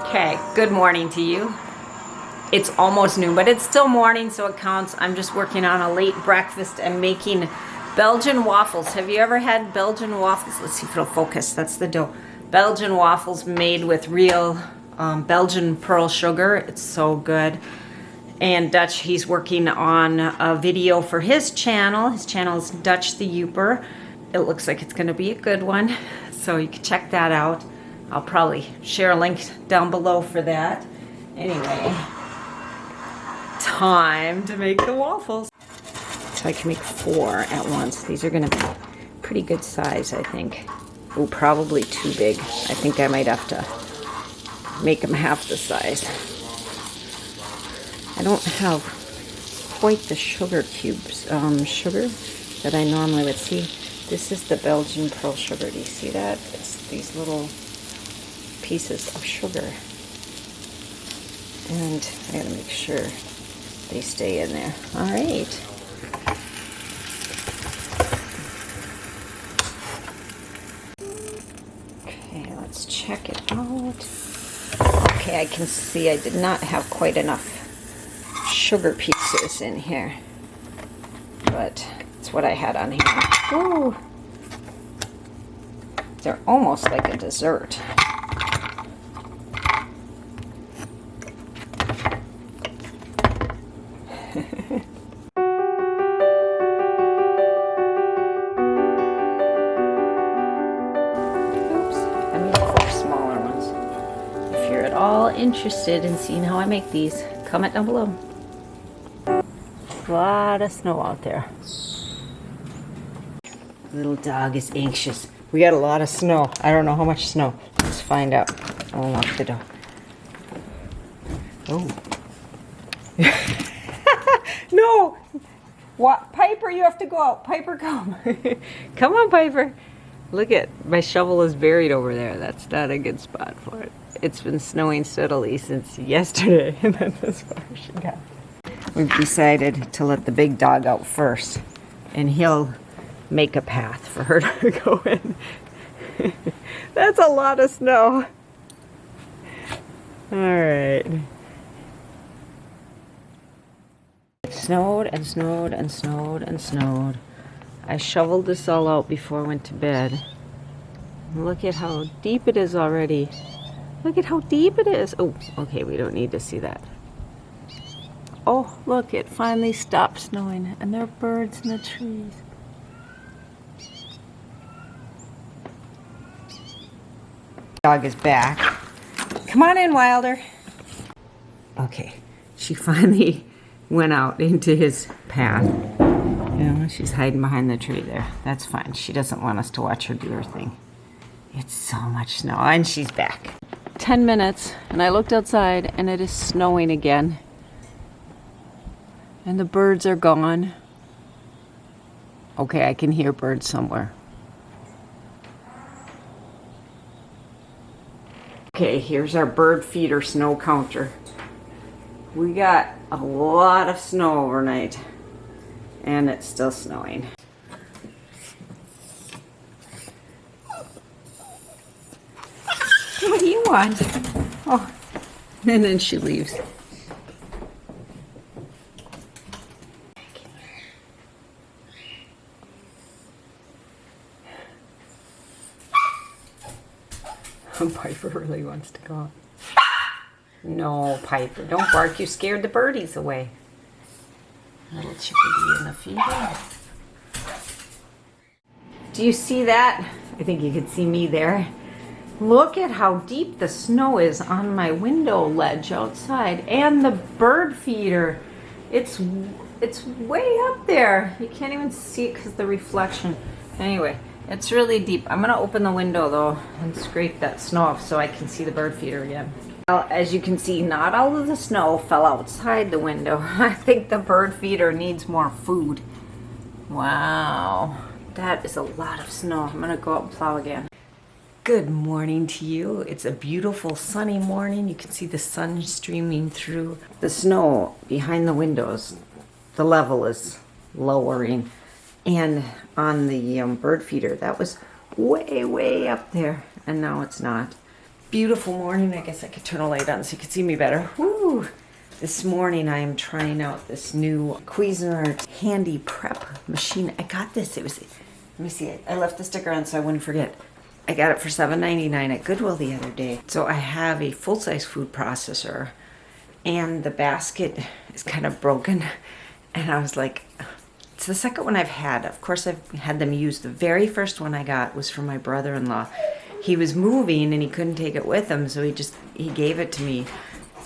Okay, good morning to you. It's almost noon, but it's still morning, so it counts. I'm just working on a late breakfast and making Belgian waffles. Have you ever had Belgian waffles? Let's see if it'll focus. That's the dough. Belgian waffles made with real Belgian pearl sugar. It's so good. And Dutch, he's working on a video for his channel. His channel is Dutch the Youper. It looks like it's going to be a good one, so you can check that out. I'll probably share a link down below for that. Anyway, time to make the waffles. So I can make 4 at once. These are going to be pretty good size, I think. Oh, probably too big. I think I might have to make them half the size. I don't have quite the sugar cubes, sugar that I normally would see. This is the Belgian pearl sugar. Do you see that? It's these little pieces of sugar. And I gotta make sure they stay in there. All right. Okay, let's check it out. Okay, I can see I did not have quite enough sugar pieces in here, but it's what I had on hand. Ooh. They're almost like a dessert. All interested in seeing how I make these, comment down below. A lot of snow out there. Little dog is anxious. We got a lot of snow. I don't know how much snow. Let's find out. I'll lock the door. Oh. No! What? Piper, you have to go out. Piper, come. Come on, Piper. Look at, my shovel is buried over there. That's not a good spot for it. It's been snowing steadily since yesterday, and that's as far as she got. We've decided to let the big dog out first, and he'll make a path for her to go in. That's a lot of snow. All right. It snowed and snowed and snowed and snowed. I shoveled this all out before I went to bed. Look at how deep it is already. Look at how deep it is. Oh, okay, we don't need to see that. Oh, look, it finally stopped snowing, and there are birds in the trees. Dog is back. Come on in, Wilder. Okay, she finally went out into his path. You know, she's hiding behind the tree there. That's fine. She doesn't want us to watch her do her thing. It's so much snow, and she's back. 10 minutes, and I looked outside, and it is snowing again. And the birds are gone. Okay, I can hear birds somewhere. Okay, here's our bird feeder snow counter. We got a lot of snow overnight, and it's still snowing. What do you want? Oh, and then she leaves. Piper really wants to go out. No, Piper, don't bark. You scared the birdies away. Little chickadee in the feeder. Do you see that? I think you could see me there. Look at how deep the snow is on my window ledge outside, and the bird feeder. It's way up there. You can't even see it because of the reflection. Anyway, it's really deep. I'm gonna open the window though and scrape that snow off so I can see the bird feeder again. Well, as you can see, not all of the snow fell outside the window. I think the bird feeder needs more food. Wow, that is a lot of snow. I'm gonna go out and plow again. Good morning to you. It's a beautiful sunny morning. You can see the sun streaming through the snow behind the windows. The level is lowering. And on the bird feeder, that was way up there, and now it's not. Beautiful morning. I guess I could turn a light on so you could see me better. Woo! This morning I am trying out this new Cuisinart handy prep machine. I got this. It was, let me see it. I left the sticker on so I wouldn't forget. I got it for $7.99 at Goodwill the other day. So I have a full-size food processor and the basket is kind of broken. And I was like, it's the second one I've had. Of course, I've had them used. The very first one I got was from my brother-in-law. He was moving and he couldn't take it with him, so he gave it to me.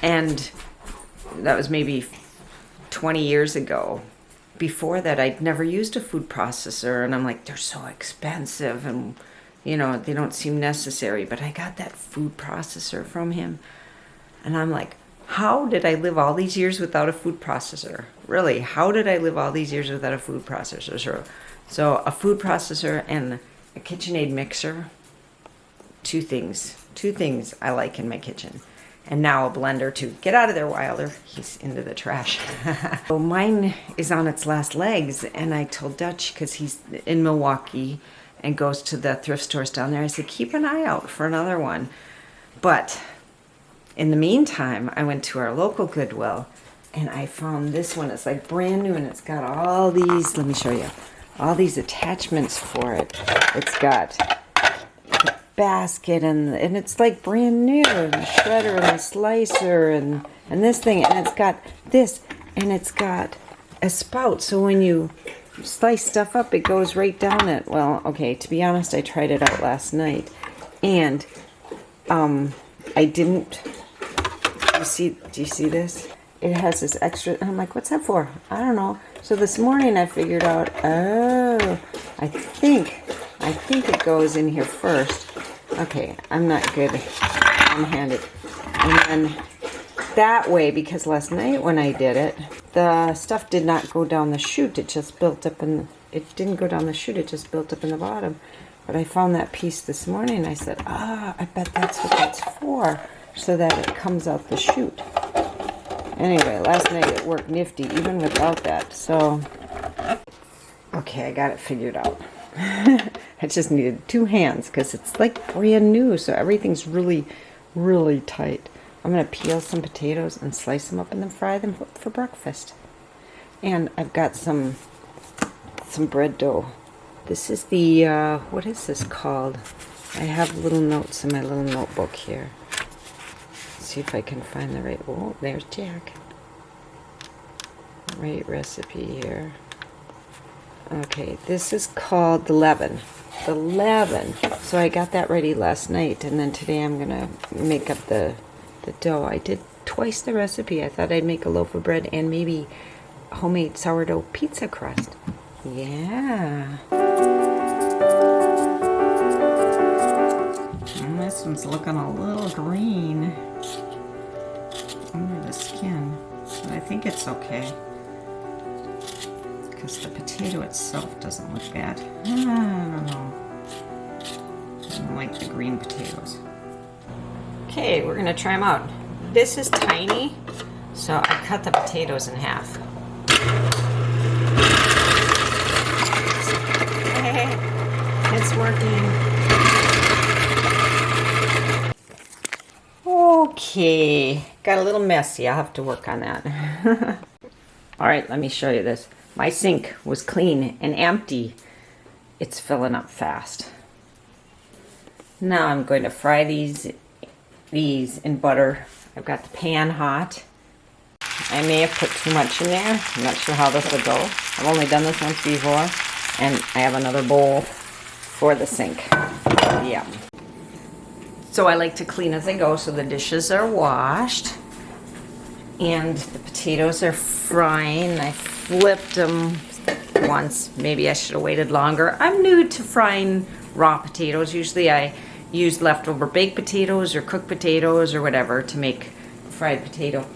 And that was maybe 20 years ago. Before that, I'd never used a food processor, and I'm like, they're so expensive and, you know, they don't seem necessary. But I got that food processor from him, and I'm like, how did I live all these years without a food processor? Really, how did I live all these years without a food processor? So a food processor and a KitchenAid mixer. Two things I like in my kitchen. And now a blender too. Get out of there, Wilder. He's into the trash. So mine is on its last legs, and I told Dutch, because he's in Milwaukee and goes to the thrift stores down there, I said, keep an eye out for another one. But in the meantime, I went to our local Goodwill, and I found this one. It's like brand new, and it's got all these, let me show you, all these attachments for it. It's got basket and it's like brand new, and the shredder and the slicer and this thing, and it's got this, and it's got a spout, so when you slice stuff up it goes right down it. Well, okay, to be honest, I tried it out last night and I didn't, do you see this? It has this extra, and I'm like, what's that for? I don't know. So this morning I figured out, oh, I think it goes in here first. Okay, I'm not good one-handed. And then that way, because last night when I did it, the stuff did not go down the chute. It just built up it didn't go down the chute. It just built up in the bottom. But I found that piece this morning. I said, I bet that's what that's for, so that it comes out the chute. Anyway, last night it worked nifty, even without that. So, okay, I got it figured out. I just needed two hands because it's like brand new, so everything's really, really tight. I'm going to peel some potatoes and slice them up and then fry them for breakfast. And I've got some bread dough. This is the, what is this called? I have little notes in my little notebook here. Let's see if I can find the right, oh, there's Jack. Right recipe here. Okay, this is called the leaven. The leaven. So I got that ready last night, and then today I'm going to make up the dough. I did twice the recipe. I thought I'd make a loaf of bread and maybe homemade sourdough pizza crust. Yeah. And this one's looking a little green under the skin, but I think it's okay, because the potato itself doesn't look bad. I don't know. I don't like the green potatoes. Okay, we're gonna try them out. This is tiny, so I cut the potatoes in half. Hey, it's working. Okay, got a little messy. I'll have to work on that. All right, let me show you this. My sink was clean and empty. It's filling up fast. Now I'm going to fry these in butter. I've got the pan hot. I may have put too much in there. I'm not sure how this will go. I've only done this once before. And I have another bowl for the sink. Yeah. So I like to clean as I go, so the dishes are washed. And the potatoes are frying. I flipped them once. Maybe I should have waited longer. I'm new to frying raw potatoes. Usually I use leftover baked potatoes or cooked potatoes or whatever to make fried potato.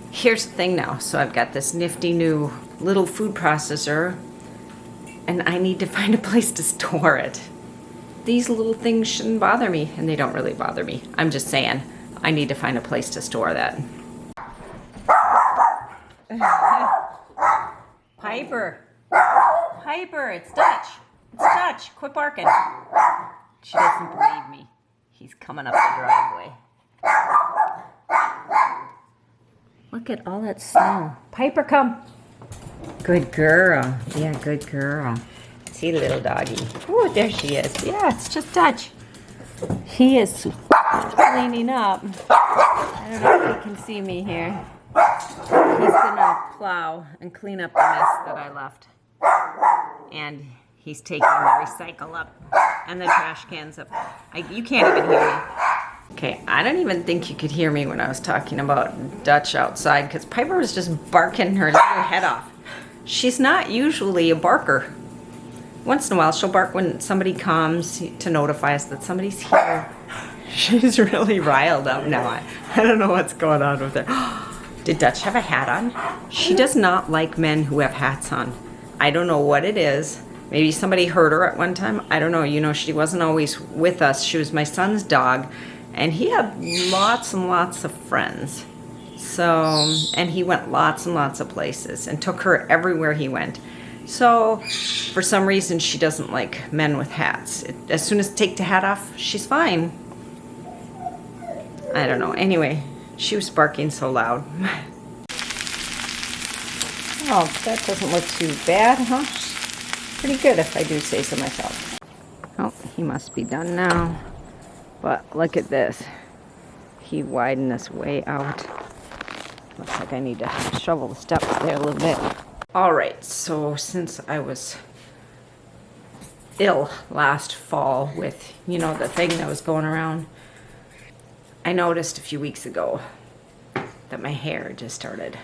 Here's the thing now. So I've got this nifty new little food processor, and I need to find a place to store it. These little things shouldn't bother me, and they don't really bother me. I'm just saying, I need to find a place to store that. Piper. Piper, it's Dutch. It's Dutch. Quit barking. She doesn't believe me. He's coming up the driveway. Look at all that snow. Piper, come. Good girl. Yeah, good girl. See, little doggy. Oh, there she is. Yeah, it's just Dutch. He is cleaning up. I don't know if you can see me here. He's gonna plow and clean up the mess that I left. And he's taking the recycle up and the trash cans up. You can't even hear me. Okay, I don't even think you could hear me when I was talking about Dutch outside because Piper was just barking her little head off. She's not usually a barker. Once in a while, she'll bark when somebody comes to notify us that somebody's here. She's really riled up now. I don't know what's going on with her. Did Dutch have a hat on? She does not like men who have hats on. I don't know what it is. Maybe somebody hurt her at one time. I don't know. You know, she wasn't always with us. She was my son's dog. And he had lots and lots of friends. So, and he went lots and lots of places and took her everywhere he went. So, for some reason, she doesn't like men with hats. As soon as take the hat off, she's fine. I don't know. Anyway, she was barking so loud. Oh, that doesn't look too bad, huh? Pretty good if I do say so myself. Oh, he must be done now. But look at this. He widened this way out. Looks like I need to shovel the steps there a little bit. All right, so since I was ill last fall with, you know, the thing that was going around, I noticed a few weeks ago that my hair just started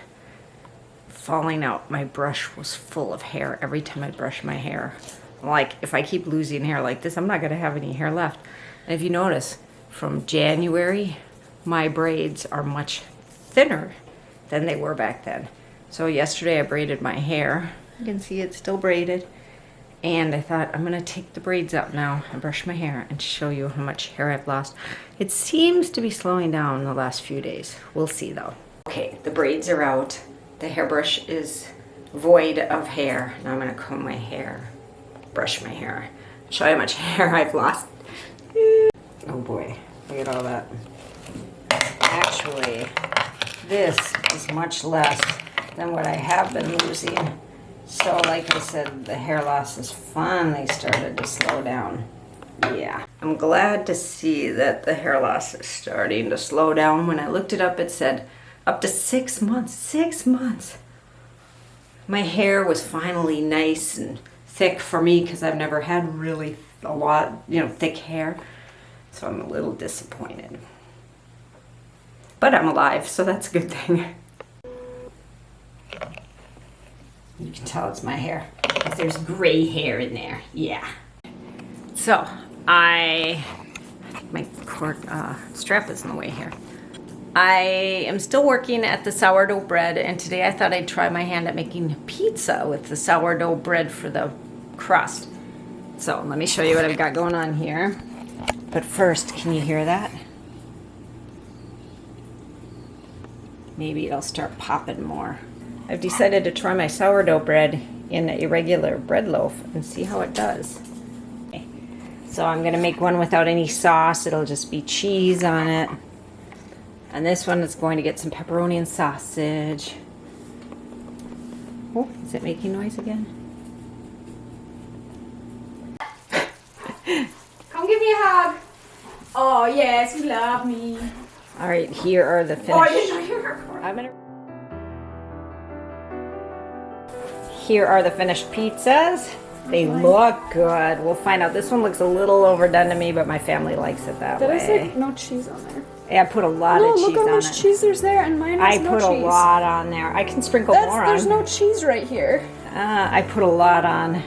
falling out. My brush was full of hair every time I brushed my hair. Like, if I keep losing hair like this, I'm not gonna have any hair left. And if you notice, from January, my braids are much thinner than they were back then. So yesterday I braided my hair. You can see it's still braided. And I thought, I'm gonna take the braids out now and brush my hair and show you how much hair I've lost. It seems to be slowing down the last few days. We'll see though. Okay, the braids are out. The hairbrush is void of hair. Now I'm gonna comb my hair, brush my hair, show you how much hair I've lost. Oh boy, look at all that. Actually, this is much less than what I have been losing. So like I said, the hair loss has finally started to slow down. Yeah, I'm glad to see that the hair loss is starting to slow down. When I looked it up, it said up to 6 months. 6 months. My hair was finally nice and thick for me because I've never had really a lot, thick hair. So I'm a little disappointed. But I'm alive, so that's a good thing. You can tell it's my hair, because there's gray hair in there. Yeah. So, my cord strap is in the way here. I am still working at the sourdough bread, and today I thought I'd try my hand at making pizza with the sourdough bread for the crust. So, let me show you what I've got going on here. But first, can you hear that? Maybe it'll start popping more. I've decided to try my sourdough bread in a regular bread loaf and see how it does. Okay. So I'm going to make one without any sauce. It'll just be cheese on it. And this one is going to get some pepperoni and sausage. Oh, is it making noise again? Come give me a hug. Oh, yes, you love me. All right, here are the finished... Oh, I didn't know you were recording. Here are the finished pizzas. They look good. We'll find out. This one looks a little overdone to me, but my family likes it that way. That is like no cheese on there. Yeah, I put a lot of cheese on it. Look how much cheese there's there, and mine has no cheese. I put a lot on there. I can sprinkle more on. There's no cheese right here. I put a lot on.